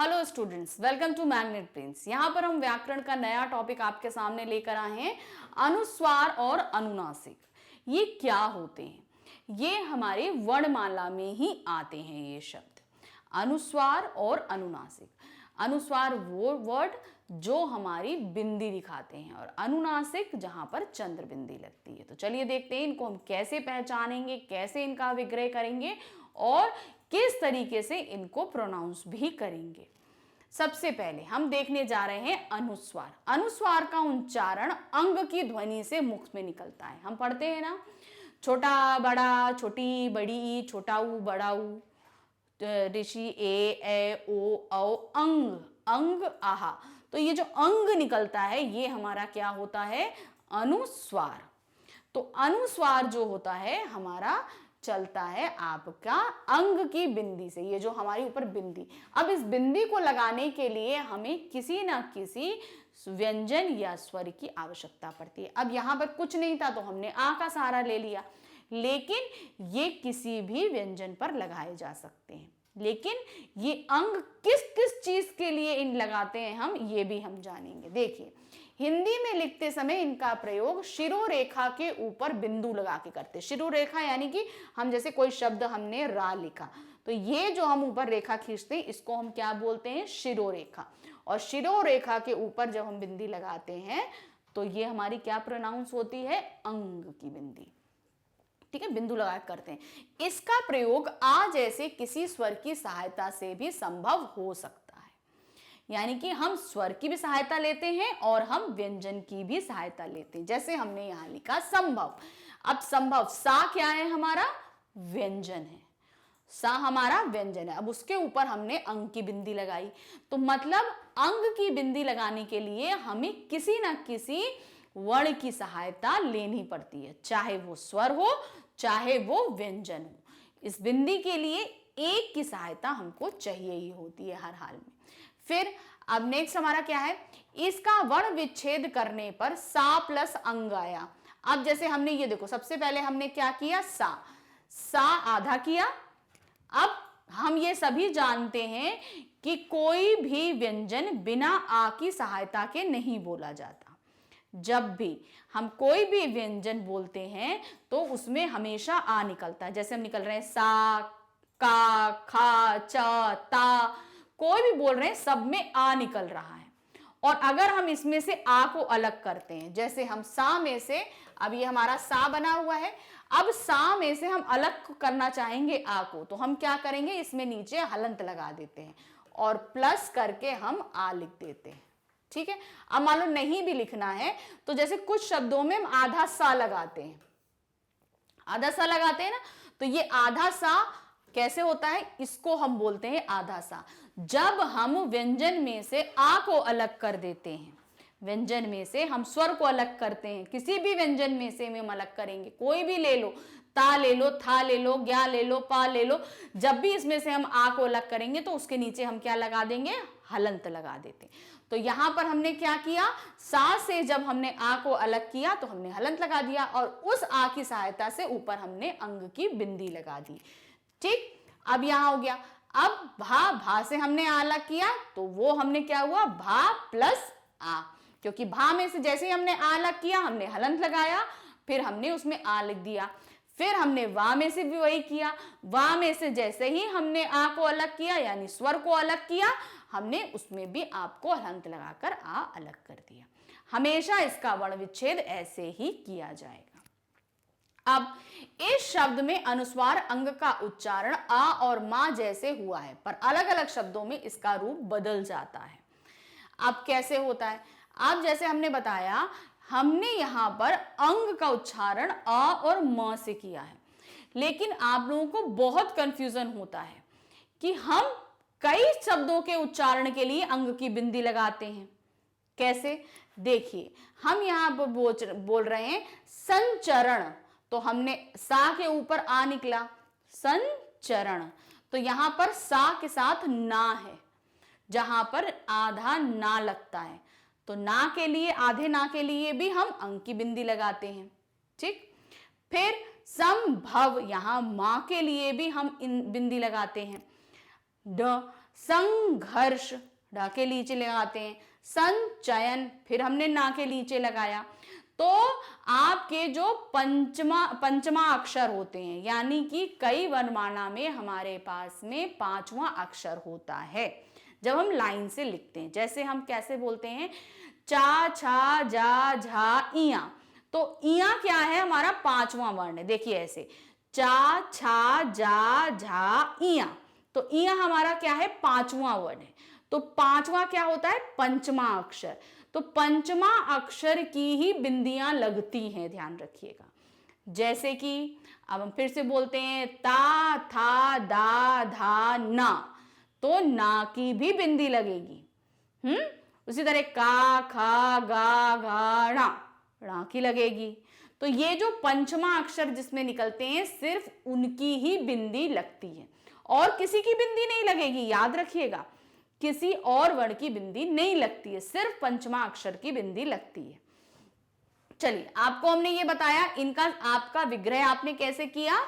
Hello students, welcome to Magnet Prince. यहाँ पर हम व्याकरण का नया टॉपिक आपके सामने लेकर आए हैं, अनुस्वार और अनुनासिक। ये क्या होते हैं? ये हमारे वर्णमाला में ही आते हैं ये शब्द, अनुस्वार और अनुनासिक। अनुस्वार वो वर्ड जो हमारी बिंदी दिखाते हैं और अनुनासिक जहां पर चंद्र बिंदी लगती है। तो चलिए देखते हैं इनको हम कैसे पहचानेंगे, कैसे इनका विग्रह करेंगे और किस तरीके से इनको प्रोनाउंस भी करेंगे। सबसे पहले हम देखने जा रहे हैं अनुस्वार। अनुस्वार का उच्चारण अंग की ध्वनि से मुख में निकलता है। हम पढ़ते हैं ना, छोटा बड़ा, छोटी बड़ी, छोटा ऊ बड़ा ऊ, ऋषि ए ओ औ अंग, अंग आहा। तो ये जो अंग निकलता है ये हमारा क्या होता है? अनुस्वार। तो अनुस्वार जो होता है हमारा चलता है आपका अंग की बिंदी से, ये जो हमारी ऊपर बिंदी। अब इस बिंदी को लगाने के लिए हमें किसी ना किसी व्यंजन या स्वर की आवश्यकता पड़ती है। अब यहां पर कुछ नहीं था तो हमने आ का सहारा ले लिया, लेकिन ये किसी भी व्यंजन पर लगाए जा सकते हैं। लेकिन ये अंग किस किस चीज के लिए इन लगाते हैं हम, ये भी हम जानेंगे। देखिए, हिंदी में लिखते समय इनका प्रयोग शिरोरेखा के ऊपर बिंदु लगा के करते हैं। शिरोरेखा यानी कि हम जैसे कोई शब्द हमने रा लिखा तो ये जो हम ऊपर रेखा खींचते हैं इसको हम क्या बोलते हैं? शिरोरेखा। और शिरोरेखा के ऊपर जब हम बिंदी लगाते हैं तो ये हमारी क्या प्रोनाउंस होती है? अंग की बिंदी। ठीक है, बिंदु लगा करते हैं। इसका प्रयोग आ जैसे किसी स्वर की सहायता से भी संभव हो सकता है, यानी कि हम स्वर की भी सहायता लेते हैं और हम व्यंजन की भी सहायता लेते हैं। जैसे हमने यहां लिखा संभव। अब संभव सा क्या है? हमारा व्यंजन है। सा हमारा व्यंजन है। अब उसके ऊपर हमने अंग की बिंदी लगाई, तो मतलब अंग की बिंदी लगाने के लिए हमें किसी ना किसी वर्ण की सहायता लेनी पड़ती है, चाहे वो स्वर हो चाहे वो व्यंजन हो। इस बिंदी के लिए एक की सहायता हमको चाहिए ही होती है हर हाल में। फिर अब नेक्स्ट हमारा क्या है? इसका वर्ण विच्छेद करने पर सा प्लस अंग आया। अब जैसे हमने ये देखो, सबसे पहले हमने क्या किया? सा आधा किया। अब हम ये सभी जानते हैं कि कोई भी व्यंजन बिना आ की सहायता के नहीं बोला जाता। जब भी हम कोई भी व्यंजन बोलते हैं तो उसमें हमेशा आ निकलता है। जैसे हम निकल रहे हैं सा, का, खा, चा, ता, कोई भी बोल रहे हैं सब में आ निकल रहा है। और अगर हम इसमें से आ को अलग करते हैं, जैसे हम सा में से, अब ये हमारा सा बना हुआ है, अब सा में से हम अलग करना चाहेंगे आ को, तो हम क्या करेंगे? इसमें नीचे हलंत लगा देते हैं और प्लस करके हम आ लिख देते हैं। ठीक है। अब मान लो नहीं भी लिखना है तो जैसे कुछ शब्दों में हम आधा सा लगाते हैं, आधा सा लगाते हैं ना, तो ये आधा सा कैसे होता है? इसको हम बोलते हैं आधा सा। जब हम व्यंजन में से आ को अलग कर देते हैं, व्यंजन में से हम स्वर को अलग करते हैं, किसी भी व्यंजन में से हम अलग करेंगे, कोई भी ले लो, ता ले लो, था ले लो, ज्ञा ले लो, पा ले लो, जब भी इसमें से हम आ को अलग करेंगे तो उसके नीचे हम क्या लगा देंगे? हलंत लगा देते हैं। तो यहां पर हमने क्या किया? सा से जब हमने आ को अलग किया तो हमने हलंत लगा दिया और उस आ की सहायता से ऊपर हमने अंग की बिंदी लगा दी। ठीक, अब यहां हो गया। अब भा से हमने आ अलग किया तो वो हमने क्या हुआ? भा प्लस आ, क्योंकि भा में से जैसे ही हमने आ अलग किया हमने हलंत लगाया, फिर हमने उसमें आ लिख दिया। फिर हमने वा में से भी वही किया, वा में से जैसे ही हमने आ को अलग किया यानी स्वर को अलग किया, हमने उसमें भी आपको हलंत लगाकर आ अलग कर दिया। हमेशा इसका वर्ण विच्छेद ऐसे ही किया जाएगा। अब इस शब्द में अनुस्वार अंग का उच्चारण आ और मा जैसे हुआ है, पर अलग अलग शब्दों में इसका रूप बदल जाता है। अब कैसे होता है? अब जैसे हमने बताया, हमने यहां पर अंग का उच्चारण आ और म से किया है, लेकिन आप लोगों को बहुत कंफ्यूजन होता है कि हम कई शब्दों के उच्चारण के लिए अंग की बिंदी लगाते हैं। कैसे? देखिए, हम यहां पर बोल रहे हैं संचरण, तो हमने सा के ऊपर आ निकला, संचरण, तो यहां पर सा के साथ ना है, जहां पर आधा ना लगता है, तो ना के लिए, आधे ना के लिए भी हम अंग की बिंदी लगाते हैं। ठीक, फिर संभव, यहां मां के लिए भी हम इन बिंदी लगाते हैं। ड संघर्ष, ढ के नीचे लगाते हैं, संचयन, फिर हमने ना के नीचे लगाया। तो आपके जो पंचमा अक्षर होते हैं, यानी कि कई वर्णमाला में हमारे पास में पांचवा अक्षर होता है जब हम लाइन से लिखते हैं। जैसे हम कैसे बोलते हैं, चा छा जा झा इया, तो इया क्या है, हमारा पांचवा वर्ण है। देखिए ऐसे, चा छा जा झा इया, तो इया हमारा क्या है, पांचवा वर्ण है। तो पांचवा क्या होता है, पंचमा अक्षर। तो पंचमा अक्षर की ही बिंदियां लगती हैं, ध्यान रखिएगा। जैसे कि अब हम फिर से बोलते हैं, ता था दा धा ना, तो ना की भी बिंदी लगेगी। उसी तरह का खा गा घा णा की लगेगी। तो ये जो पंचमा अक्षर जिसमें निकलते हैं, सिर्फ उनकी ही बिंदी लगती है और किसी की बिंदी नहीं लगेगी। याद रखिएगा, किसी और वर्ण की बिंदी नहीं लगती है, सिर्फ पंचमा अक्षर की बिंदी लगती है। चलिए, आपको हमने ये बताया, इनका आपका विग्रह आपने कैसे किया।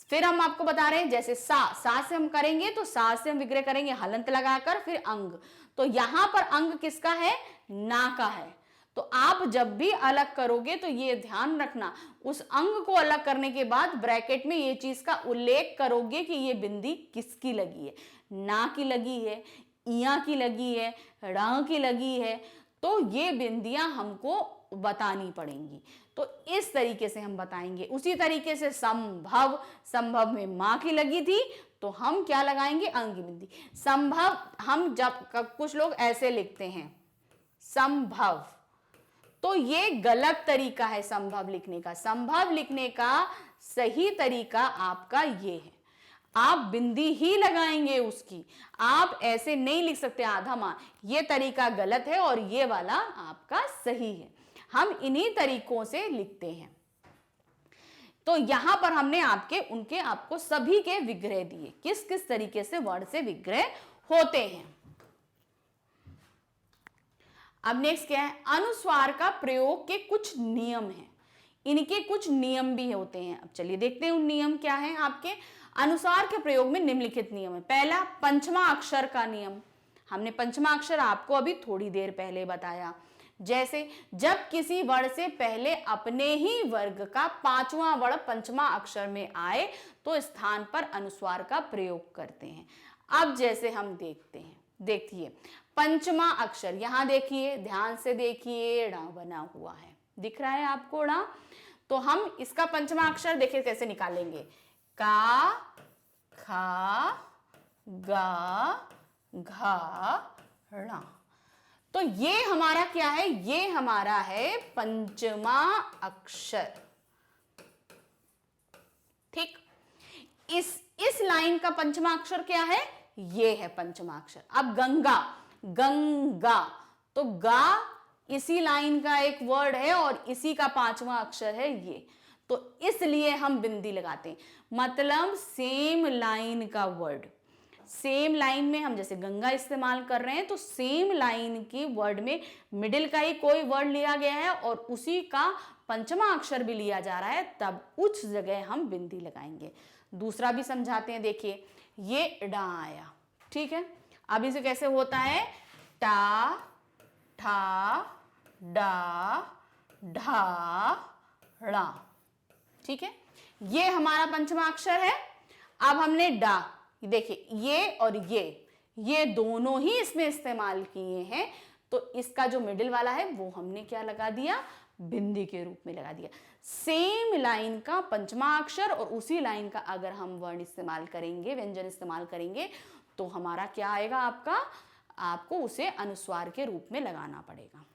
फिर हम आपको बता रहे हैं, जैसे सा से हम करेंगे तो सा से हम विग्रह करेंगे हलंत लगाकर, फिर अंग। तो यहां पर अंग किसका है, ना का है। तो आप जब भी अलग करोगे तो ये ध्यान रखना, उस अंग को अलग करने के बाद ब्रैकेट में ये चीज का उल्लेख करोगे कि ये बिंदी किसकी लगी है, ना की लगी है, इया की लगी है, ड़ की लगी है। तो ये बिंदियां हमको बतानी पड़ेंगी। तो इस तरीके से हम बताएंगे। उसी तरीके से संभव, संभव में मां की लगी थी तो हम क्या लगाएंगे, अंग की बिंदी। संभव, हम जब कुछ लोग ऐसे लिखते हैं संभव, तो ये गलत तरीका है संभव लिखने का। संभव लिखने का सही तरीका आपका ये है, आप बिंदी ही लगाएंगे उसकी, आप ऐसे नहीं लिख सकते आधा मां। ये तरीका गलत है और ये वाला आपका सही है। हम इन्हीं तरीकों से लिखते हैं। तो यहां पर हमने आपको सभी के विग्रह दिए, किस किस तरीके से वर्ण से विग्रह होते हैं। अब नेक्स्ट क्या है, अनुस्वार का प्रयोग के कुछ नियम हैं। इनके कुछ नियम भी होते हैं। अब चलिए देखते हैं उन नियम क्या हैं आपके। अनुस्वार के प्रयोग में निम्नलिखित नियम है। पहला, पंचमा अक्षर का नियम। हमने पंचमा अक्षर आपको अभी थोड़ी देर पहले बताया। जैसे जब किसी वर्ण से पहले अपने ही वर्ग का पांचवा वर्ण पंचमा अक्षर में आए तो स्थान पर अनुस्वार का प्रयोग करते हैं। अब जैसे हम देखते हैं, देखिए पंचमा अक्षर, यहां देखिए, ध्यान से देखिए, ड़ा बना हुआ है, दिख रहा है आपको ड़ा। तो हम इसका पंचमा अक्षर देखिए कैसे निकालेंगे, का खा गा घा णा। तो ये हमारा क्या है, ये हमारा है पंचमा अक्षर। ठीक, इस लाइन का पंचमा अक्षर क्या है, ये है पंचमा अक्षर। अब गंगा, गंगा, तो गा इसी लाइन का एक वर्ड है और इसी का पांचवा अक्षर है ये, तो इसलिए हम बिंदी लगाते हैं। मतलब सेम लाइन का वर्ड, सेम लाइन में हम जैसे गंगा इस्तेमाल कर रहे हैं तो सेम लाइन के वर्ड में मिडिल का ही कोई वर्ड लिया गया है और उसी का पंचमा अक्षर भी लिया जा रहा है, तब उस जगह हम बिंदी लगाएंगे। दूसरा भी समझाते हैं, देखिए ये डा आया, ठीक है। अब इसे कैसे होता है, टा ठा डा ढा ड़ा, ठीक है। ये हमारा पंचमा अक्षर है। अब हमने डा, देखिए ये और ये दोनों ही इसमें इस्तेमाल किए हैं, तो इसका जो मिडिल वाला है वो हमने क्या लगा दिया, बिंदी के रूप में लगा दिया। सेम लाइन का पंचमा अक्षर और उसी लाइन का अगर हम वर्ण इस्तेमाल करेंगे, व्यंजन इस्तेमाल करेंगे, तो हमारा क्या आएगा, आपको उसे अनुस्वार के रूप में लगाना पड़ेगा।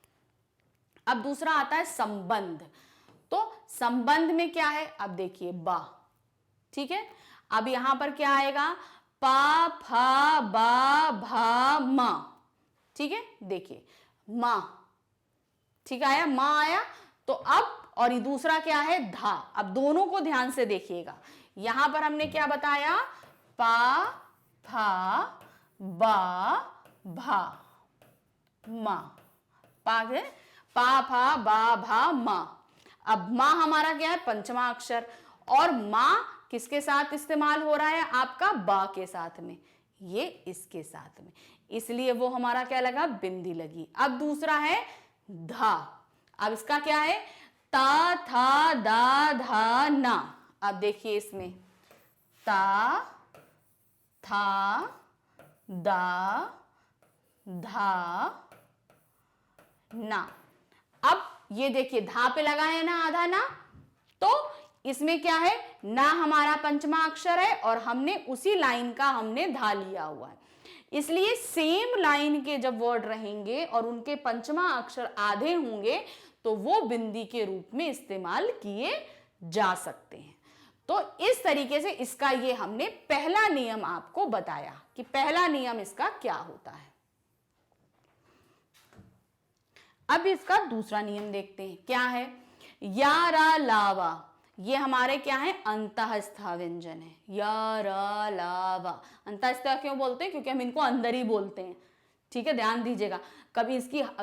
अब दूसरा आता है संबंध। तो संबंध में क्या है, अब देखिए बा, ठीक है। अब यहां पर क्या आएगा, पा फा बा भा मा, ठीक है। देखिए मा, ठीक आया, मा आया। तो अब और ये दूसरा क्या है, धा। अब दोनों को ध्यान से देखिएगा, यहां पर हमने क्या बताया, पा फा बा भा मा, पा फा बा भा मा। अब मा हमारा क्या है, पंचमा अक्षर, और मा किसके साथ इस्तेमाल हो रहा है, आपका बा के साथ में। ये इसके साथ में, इसलिए वो हमारा क्या लगा, बिंदी लगी। अब दूसरा है धा। अब इसका क्या है, ता था दा धा ना। अब देखिए इसमें ता था दा धा ना। अब ये देखिए धा पे लगा है ना आधा ना, तो इसमें क्या है, ना हमारा पंचमा अक्षर है और हमने उसी लाइन का हमने धा लिया हुआ है, इसलिए सेम लाइन के जब वर्ड रहेंगे और उनके पंचमा अक्षर आधे होंगे तो वो बिंदी के रूप में इस्तेमाल किए जा सकते हैं। तो इस तरीके से इसका ये हमने पहला नियम आपको बताया कि पहला नियम इसका क्या होता है। अब इसका दूसरा नियम देखते हैं, क्या है, या रा लावा। ये हमारे क्या है, अंतःस्थ व्यंजन है, या रा लावा। अंतःस्थ क्यों बोलते हैं, क्योंकि हम इनको अंदर ही बोलते हैं, ठीक है, ध्यान दीजिएगा, कभी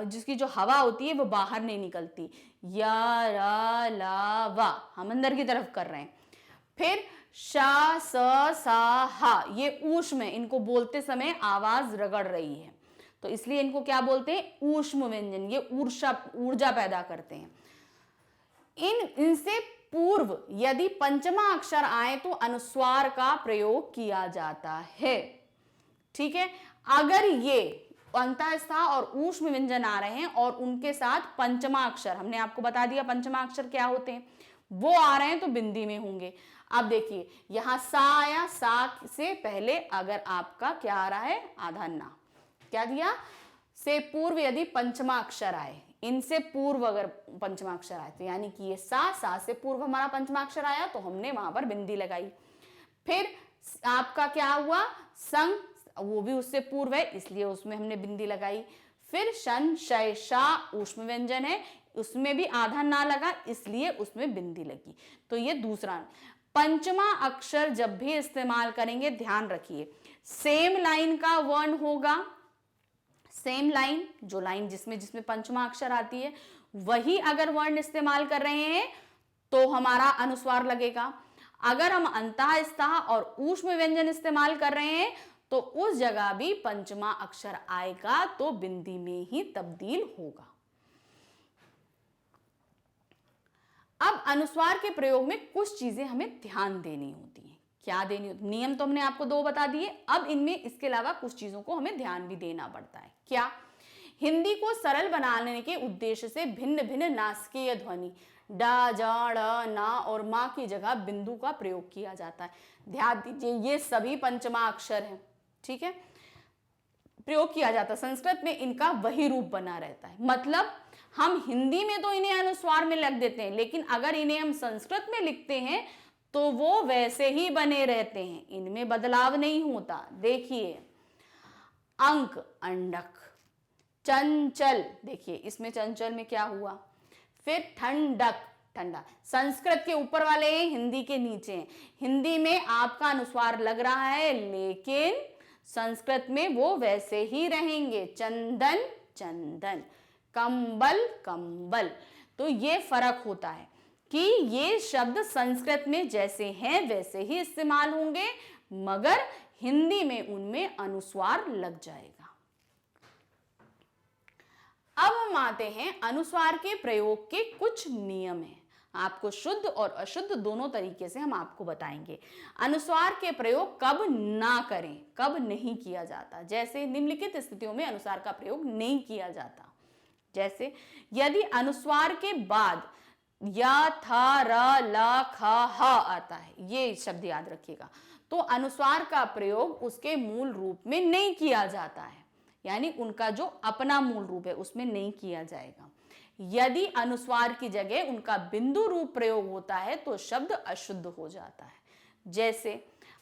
जिसकी जो हवा होती है वो बाहर नहीं निकलती। या रा लावा हम अंदर की तरफ कर रहे हैं। फिर शा स सा हा, ये ऊष्म है, इनको बोलते समय आवाज रगड़ रही है, तो इसलिए इनको क्या बोलते हैं, ऊष्म व्यंजन। ये ऊर्जा पैदा करते हैं। इनसे पूर्व यदि पंचमा अक्षर आए तो अनुस्वार का प्रयोग किया जाता है, ठीक है। अगर ये अंतःस्थ और ऊष्म व्यंजन आ रहे हैं और उनके साथ पंचमा अक्षर, हमने आपको बता दिया पंचमा अक्षर क्या होते हैं, वो आ रहे हैं तो बिंदी में होंगे। अब देखिए यहां सा आया, सा से पहले अगर आपका क्या आ रहा है, आधा ना, क्या दिया, से पूर्व यदि पंचमा अक्षर आए, इनसे पूर्व अगर पंचमा अक्षर आए तो यानी कि ये सा से पूर्व हमारा पंचमा अक्षर आया तो हमने वहां पर बिंदी लगाई। फिर आपका क्या हुआ, संग, वो भी उससे पूर्व है इसलिए उसमें हमने बिंदी लगाई। फिर शन शय शा ऊष्म व्यंजन है, उसमें भी आधा ना लगा इसलिए उसमें बिंदी लगी। तो ये दूसरा। पंचमा अक्षर जब भी इस्तेमाल करेंगे ध्यान रखिए, सेम लाइन का वर्ण होगा, सेम लाइन, जो लाइन जिसमें पंचमा अक्षर आती है वही अगर वर्ण इस्तेमाल कर रहे हैं तो हमारा अनुस्वार लगेगा। अगर हम अंतःस्थ और ऊष्म व्यंजन इस्तेमाल कर रहे हैं तो उस जगह भी पंचमा अक्षर आएगा तो बिंदी में ही तब्दील होगा। अब अनुस्वार के प्रयोग में कुछ चीजें हमें ध्यान देनी होती हैं। क्या देनी होती, नियम तो हमने आपको दो बता दिए, अब इनमें इसके अलावा कुछ चीजों को हमें ध्यान भी देना पड़ता है। क्या, हिंदी को सरल बनाने के उद्देश्य से भिन्न भिन्न नासिकीय ध्वनि डा जा ड़ ना और मा की जगह बिंदु का प्रयोग किया जाता है। ध्यान दीजिए ये सभी पंचमा अक्षर हैं, ठीक है, प्रयोग किया जाता है। संस्कृत में इनका वही रूप बना रहता है, मतलब हम हिंदी में तो इन्हें अनुस्वार में लग देते हैं लेकिन अगर इन्हें हम संस्कृत में लिखते हैं तो वो वैसे ही बने रहते हैं, इनमें बदलाव नहीं होता। देखिए अंक अंडक, चंचल, देखिए इसमें चंचल में क्या हुआ, फिर ठंडक ठंडा, संस्कृत के ऊपर वाले हैं, हिंदी के नीचे हैं। हिंदी में आपका अनुस्वार लग रहा है लेकिन संस्कृत में वो वैसे ही रहेंगे, चंदन चंदन, कंबल कंबल। तो ये फर्क होता है कि ये शब्द संस्कृत में जैसे हैं वैसे ही इस्तेमाल होंगे मगर हिंदी में उनमें अनुस्वार लग जाएगा। अब हम आते हैं अनुस्वार के प्रयोग के कुछ नियम हैं, आपको शुद्ध और अशुद्ध दोनों तरीके से हम आपको बताएंगे। अनुस्वार के प्रयोग कब ना करें, कब नहीं किया जाता, जैसे निम्नलिखित स्थितियों में अनुस्वार का प्रयोग नहीं किया जाता। जैसे यदि अनुस्वार के बाद या था र ला खा हा आता है, ये शब्द याद रखिएगा, तो अनुस्वार का प्रयोग उसके मूल रूप में नहीं किया जाता है, यानी उनका जो अपना मूल रूप है उसमें नहीं किया जाएगा। यदि अनुस्वार की जगह उनका बिंदु रूप प्रयोग होता है तो शब्द अशुद्ध हो जाता है। जैसे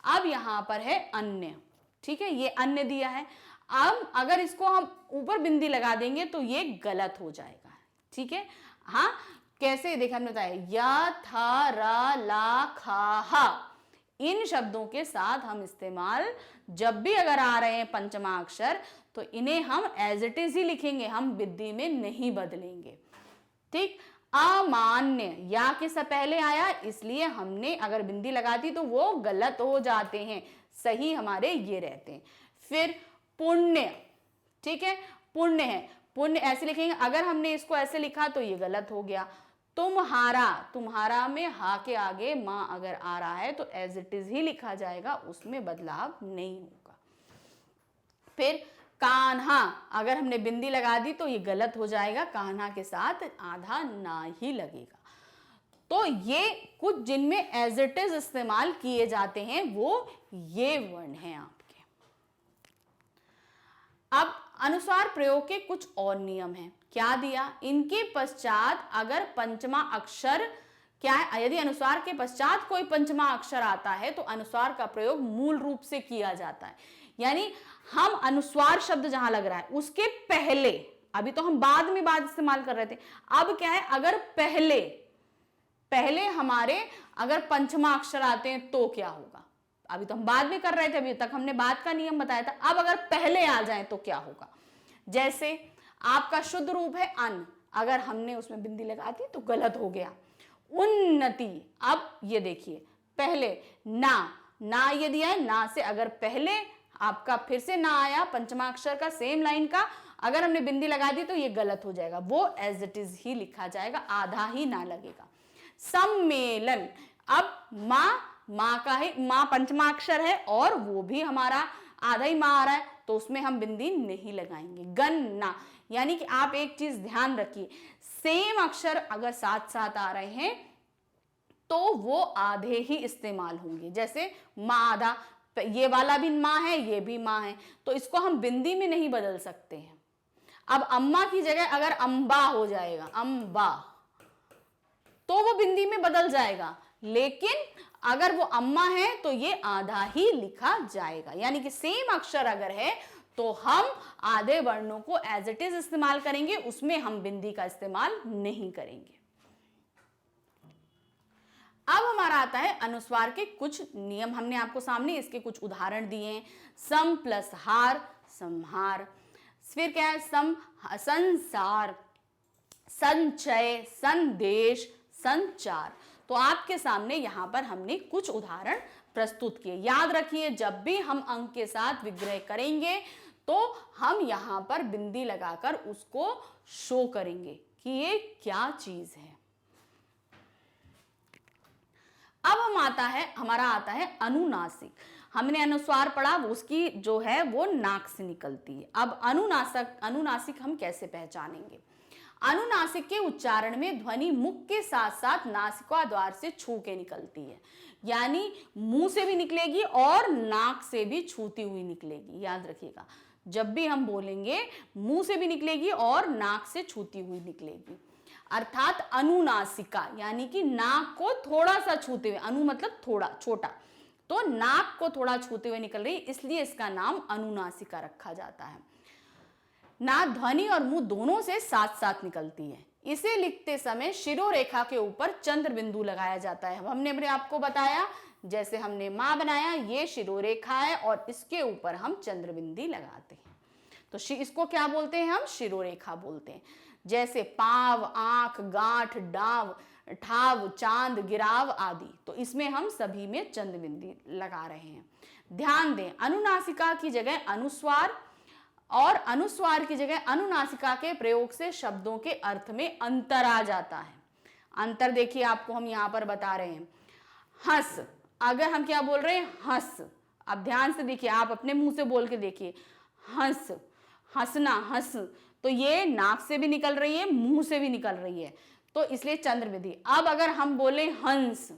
अब यहां पर है अन्य, ठीक है, ये अन्य दिया है, अब अगर इसको हम ऊपर बिंदी लगा देंगे तो ये गलत हो जाएगा, ठीक है। हाँ कैसे, देखा हमने बताया, या था रा ला खा हा, इन शब्दों के साथ हम इस्तेमाल जब भी अगर आ रहे हैं पंचमा अक्षर तो इन्हें हम एज इट इज ही लिखेंगे, हम बिंदी में नहीं बदलेंगे, ठीक। अमान्य या के से पहले आया इसलिए हमने अगर बिंदी लगा दी तो वो गलत हो जाते हैं, सही हमारे ये रहते हैं। फिर पुण्य, ठीक है, पुण्य है, पुण्य ऐसे लिखेंगे। अगर हमने इसको ऐसे लिखा तो ये गलत हो गया। तुम्हारा, तुम्हारा में हा के आगे मां अगर आ रहा है तो एज इट इज ही लिखा जाएगा, उसमें बदलाव नहीं होगा। फिर कान्हा, अगर हमने बिंदी लगा दी तो ये गलत हो जाएगा, कान्हा के साथ आधा ना ही लगेगा। तो ये कुछ जिनमें एज इट इज इस्तेमाल किए जाते हैं वो ये वर्ण हैं आपके। अब अनुस्वार प्रयोग के कुछ और नियम हैं। क्या दिया, इनके पश्चात अगर पंचमा अक्षर क्या है, यदि अनुस्वार के पश्चात कोई पंचमा अक्षर आता है तो अनुस्वार का प्रयोग मूल रूप से किया जाता है। यानी हम अनुस्वार शब्द जहां लग रहा है उसके पहले, अभी तो हम बाद में बाद इस्तेमाल कर रहे थे, अब क्या है, अगर पहले हमारे अगर पंचमा अक्षर आते हैं तो क्या होगा। अभी तो हम बाद में कर रहे थे, अभी तक हमने बाद का नियम बताया था। अब अगर पहले आ जाए तो क्या होगा। जैसे आपका शुद्ध रूप है अन, अगर हमने उसमें बिंदी लगा दी तो गलत हो गया। उन्नति, अब ये देखिए पहले ना ये दिया है, ना से अगर पहले आपका फिर से ना आया पंचमा अक्षर का सेम लाइन का, अगर हमने बिंदी लगा दी तो ये गलत हो जाएगा, वो एज इट इज ही लिखा जाएगा, आधा ही ना लगेगा। सम्मेलन, अब माँ का है, माँ पंचमा अक्षर है और वो भी हमारा आधा ही माँ आ रहा है तो उसमें हम बिंदी नहीं लगाएंगे। गन्ना, यानी कि आप एक चीज ध्यान रखिए, सेम अक्षर अगर साथ साथ आ रहे हैं तो वो आधे ही इस्तेमाल होंगे। जैसे माँ आधा, ये वाला भी माँ है, ये भी माँ है, तो इसको हम बिंदी में नहीं बदल सकते हैं। अब अम्मा की जगह अगर अम्बा हो जाएगा, अम्बा, तो वो बिंदी में बदल जाएगा, लेकिन अगर वो अम्मा है तो ये आधा ही लिखा जाएगा। यानी कि सेम अक्षर अगर है तो हम आधे वर्णों को एज इट इज इस्तेमाल करेंगे, उसमें हम बिंदी का इस्तेमाल नहीं करेंगे। अब हमारा आता है अनुस्वार के कुछ नियम, हमने आपको सामने इसके कुछ उदाहरण दिए हैं। सम प्लस हार, संहार। फिर क्या है, संसार, संचय, संदेश, संचार। तो आपके सामने यहां पर हमने कुछ उदाहरण प्रस्तुत किए। याद रखिए, जब भी हम अंक के साथ विग्रह करेंगे तो हम यहां पर बिंदी लगाकर उसको शो करेंगे कि ये क्या चीज है। अब हमारा आता है अनुनासिक। हमने अनुस्वार पढ़ा, उसकी जो है वो नाक से निकलती है। अब अनुनासिक हम कैसे पहचानेंगे। अनुनासिक के उच्चारण में ध्वनि मुख के साथ साथ नासिका द्वार से छू के निकलती है, यानी मुंह से भी निकलेगी और नाक से भी छूती हुई निकलेगी। याद रखिएगा, जब भी हम बोलेंगे मुंह से भी निकलेगी और नाक से छूती हुई निकलेगी। अर्थात अनुनासिका, यानी कि नाक को थोड़ा सा छूते हुए, अनु मतलब थोड़ा, छोटा, तो नाक को थोड़ा छूते हुए निकल रही, इसलिए इसका नाम अनुनासिका रखा जाता है। नाक ध्वनि और मुंह दोनों से साथ साथ निकलती है। इसे लिखते समय शिरोरेखा के ऊपर चंद्र बिंदु लगाया जाता है। हमने आपको बताया, जैसे हमने माँ बनाया, ये शिरोरेखा है और इसके ऊपर हम चंद्र बिंदी लगाते हैं, तो इसको क्या बोलते हैं, हम शिरोरेखा बोलते हैं। जैसे पाव, आंख, गांठ, डाव, ठाव, चांद, गिराव आदि, तो इसमें हम सभी में चंद्र बिंदी लगा रहे हैं। ध्यान दें, अनुनासिका की जगह अनुस्वार और अनुस्वार की जगह अनुनासिका के प्रयोग से शब्दों के अर्थ में अंतर आ जाता है। अंतर देखिए, आपको हम यहां पर बता रहे हैं। हंस, अगर हम क्या बोल रहे हैं, हंस, अब ध्यान से देखिए, आप अपने मुंह से बोल के देखिए, हंस, हंसना, हंस, तो ये नाक से भी निकल रही है, मुंह से भी निकल रही है, तो इसलिए चंद्र विधि। अब अगर हम बोले हंस,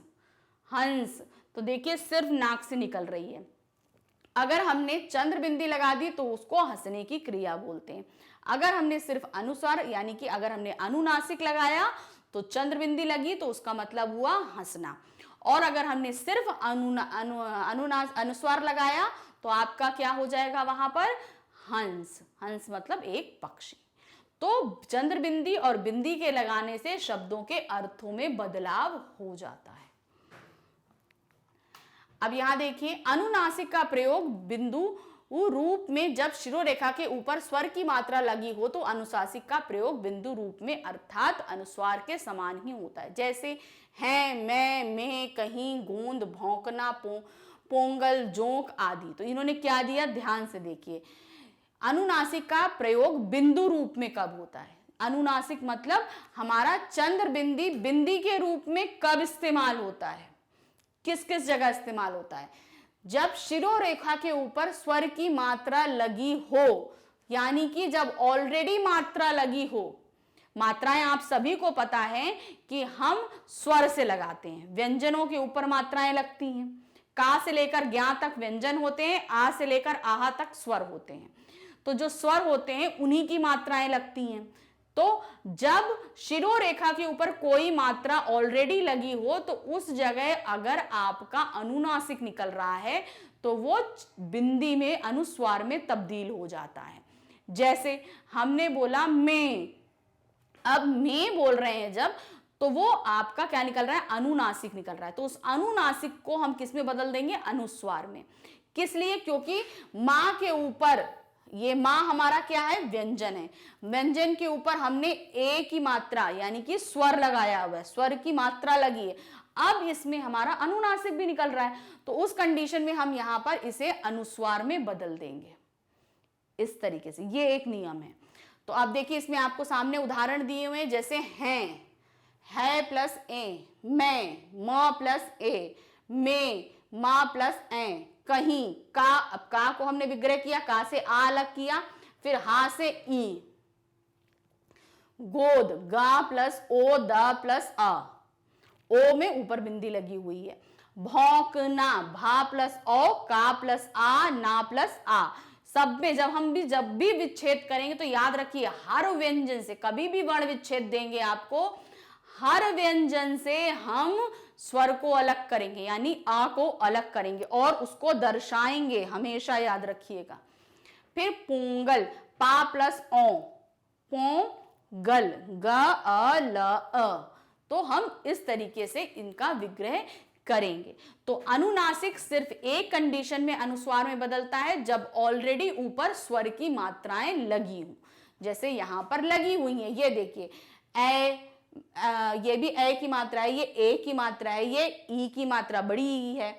हंस, तो देखिए सिर्फ नाक से निकल रही है। अगर हमने चंद्र बिंदी लगा दी तो उसको हंसने की क्रिया बोलते हैं। अगर हमने सिर्फ अनुस्वार, यानी कि अगर हमने अनुनासिक लगाया तो चंद्र बिंदी लगी तो उसका मतलब हुआ हंसना, और अगर हमने सिर्फ अनुस्वार लगाया तो आपका क्या हो जाएगा वहां पर, हंस। हंस मतलब एक पक्षी। तो चंद्र बिंदी और बिंदी के लगाने से शब्दों के अर्थों में बदलाव हो जाता है। अब यहां देखिए, अनुनासिक का प्रयोग बिंदु रूप में जब शिरोरेखा के ऊपर स्वर की मात्रा लगी हो तो अनुनासिक का प्रयोग बिंदु रूप में अर्थात अनुस्वार के समान ही होता है। जैसे है, मैं, में, कहीं, गूंद, भौंकना, पोंगल, जोंक आदि। तो इन्होंने क्या दिया, ध्यान से देखिए। अनुनासिक का प्रयोग बिंदु रूप में कब होता है? अनुनासिक मतलब हमारा चंद्र बिंदी बिंदी के रूप में कब इस्तेमाल होता है, किस किस जगह इस्तेमाल होता है? जब शिरोरेखा के ऊपर स्वर की मात्रा लगी हो, यानी कि जब ऑलरेडी मात्रा लगी हो। मात्राएं आप सभी को पता है कि हम स्वर से लगाते हैं, व्यंजनों के ऊपर मात्राएं लगती हैं। का से लेकर ज्ञा तक व्यंजन होते हैं, आ से लेकर आहा तक स्वर होते हैं। तो जो स्वर होते हैं उन्हीं की मात्राएं लगती हैं। तो जब शिरोरेखा के ऊपर कोई मात्रा ऑलरेडी लगी हो तो उस जगह अगर आपका अनुनासिक निकल रहा है तो वो बिंदी में अनुस्वार में तब्दील हो जाता है। जैसे हमने बोला मैं, अब मैं बोल रहे हैं जब, तो वो आपका क्या निकल रहा है, अनुनासिक निकल रहा है। तो उस अनुनासिक को हम किस में बदल देंगे, अनुस्वार में। किस लिए? क्योंकि मां के ऊपर, ये मां हमारा क्या है, व्यंजन है। व्यंजन के ऊपर हमने ए की मात्रा यानी कि स्वर लगाया हुआ है, स्वर की मात्रा लगी है। अब इसमें हमारा अनुनासिक भी निकल रहा है, तो उस कंडीशन में हम यहां पर इसे अनुस्वार में बदल देंगे। इस तरीके से ये एक नियम है। तो अब देखिए इसमें आपको सामने उदाहरण दिए हुए हैं, जैसे हैं, है प्लस ए, मैं, म प्लस ए, में, मा प्लस ए, कहीं, का। अब का को हमने विग्रह किया, का से आ अलग किया, फिर हा से ई, गोद, गा प्लस ओ, द प्लस अ, ओ में ऊपर बिंदी लगी हुई है। भौंकना, भा प्लस ओ, का प्लस आ, ना प्लस आ। सब में जब भी विच्छेद करेंगे तो याद रखिए हर व्यंजन से, कभी भी वर्ण विच्छेद देंगे आपको, हर व्यंजन से हम स्वर को अलग करेंगे, यानी आ को अलग करेंगे और उसको दर्शाएंगे, हमेशा याद रखिएगा। फिर पोंगल, पा प्लस ओ, पोंगल, ग अ ल अ। तो हम इस तरीके से इनका विग्रह करेंगे। तो अनुनासिक सिर्फ एक कंडीशन में अनुस्वार में बदलता है, जब ऑलरेडी ऊपर स्वर की मात्राएं लगी हो। जैसे यहां पर लगी हुई हैं, ये देखिए ए, ये भी ए की मात्रा है, ये ए की मात्रा है, ये ई की मात्रा बड़ी ई है।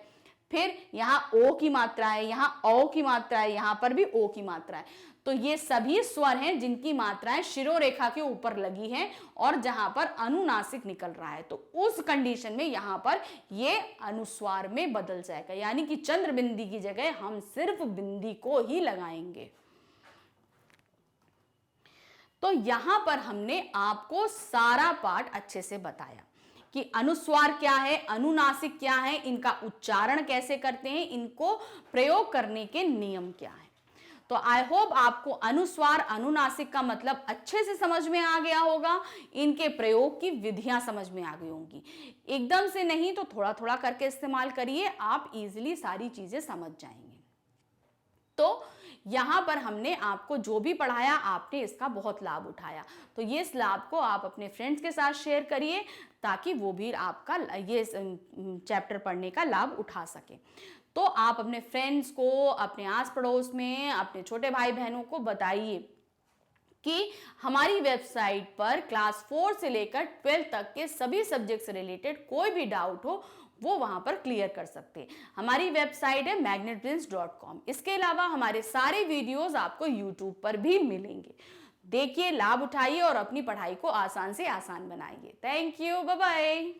फिर यहाँ ओ की मात्रा है, यहाँ ओ की मात्रा है, यहाँ पर भी ओ की मात्रा है। तो ये सभी स्वर हैं जिनकी मात्राएं शिरोरेखा के ऊपर लगी हैं और जहां पर अनुनासिक निकल रहा है। तो उस कंडीशन में यहां पर ये अनुस्वार में बदल जाएगा, यानी कि चंद्र बिंदी की जगह हम सिर्फ बिंदी को ही लगाएंगे। तो यहां पर हमने आपको सारा पाठ अच्छे से बताया कि अनुस्वार क्या है, अनुनासिक क्या है, इनका उच्चारण कैसे करते हैं, इनको प्रयोग करने के नियम क्या है। तो आई होप आपको अनुस्वार अनुनासिक का मतलब अच्छे से समझ में आ गया होगा, इनके प्रयोग की विधियां समझ में आ गई होंगी। एकदम से नहीं तो थोड़ा थोड़ा करके इस्तेमाल करिए, आप इजीली सारी चीजें समझ जाएंगे। तो यहाँ पर हमने आपको जो भी पढ़ाया आपने इसका बहुत लाभ उठाया, तो ये इस लाभ को आप अपने फ्रेंड्स के साथ शेयर करिए ताकि वो भी आपका ये चैप्टर पढ़ने का लाभ उठा सके। तो आप अपने फ्रेंड्स को, अपने आस पड़ोस में, अपने छोटे भाई बहनों को बताइए कि हमारी वेबसाइट पर क्लास 4 से लेकर 12 तक के सभी सब्जेक्ट से रिलेटेड कोई भी डाउट हो वो वहां पर क्लियर कर सकते हैं। हमारी वेबसाइट है magnetprince.com। इसके अलावा हमारे सारे वीडियोस आपको यूट्यूब पर भी मिलेंगे। देखिए, लाभ उठाइए और अपनी पढ़ाई को आसान से आसान बनाइए। Thank you, bye bye.